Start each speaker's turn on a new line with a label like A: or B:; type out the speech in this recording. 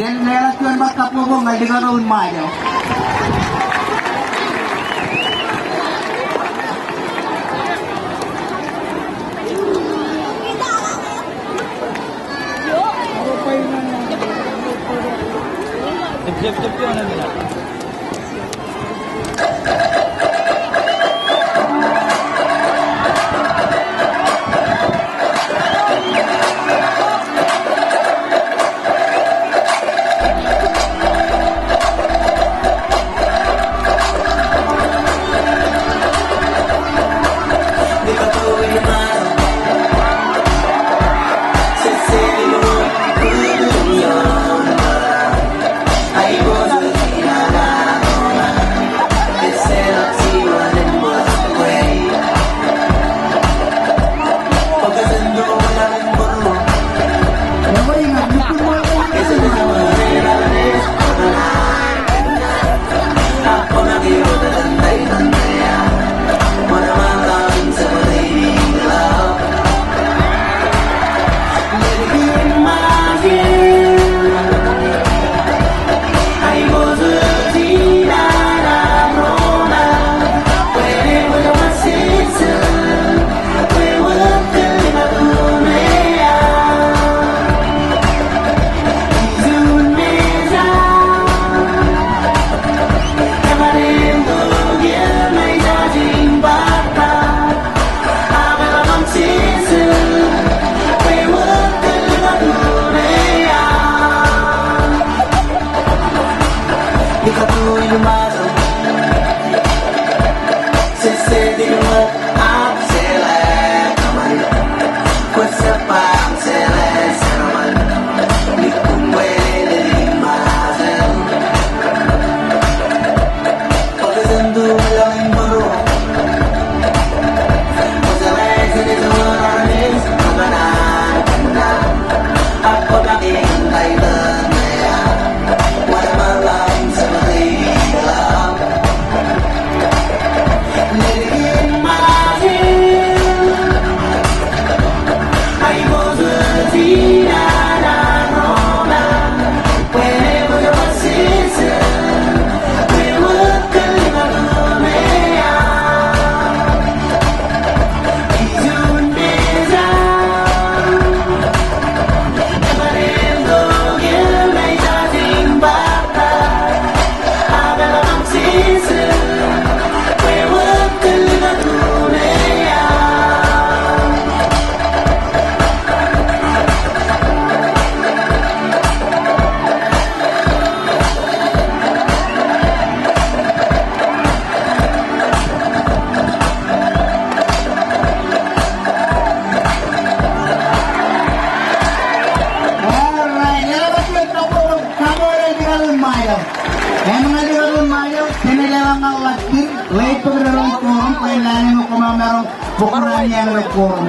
A: Del relation magkapubong ay di ka noon mayo.
B: Jep yun na nila. Likatu yung Majol Sesedi mo ang sila naman Kuwasa pa ang sila sa naman Di kung pwede rin Majol Pagkasando lang yung baro Pagsalay sa nito maraming Pagkanan ka At pagkakintay lang Wala malang sa mahirap Leddik mahal Ay mo sila na roba Pwede mo na masisa Huwag ka na lumaya Izunesa Namarendo yun ay dating bata Abel ang sisa Huwag ka na lumaya
A: Alright, relation magkapubong kamo ay di ka noon mayo. Eh mga di ka noon mayo, sinilewang ang Leddik, late pagdarong kurong, kailangan mo kumamerong bukuran niya ang kurum.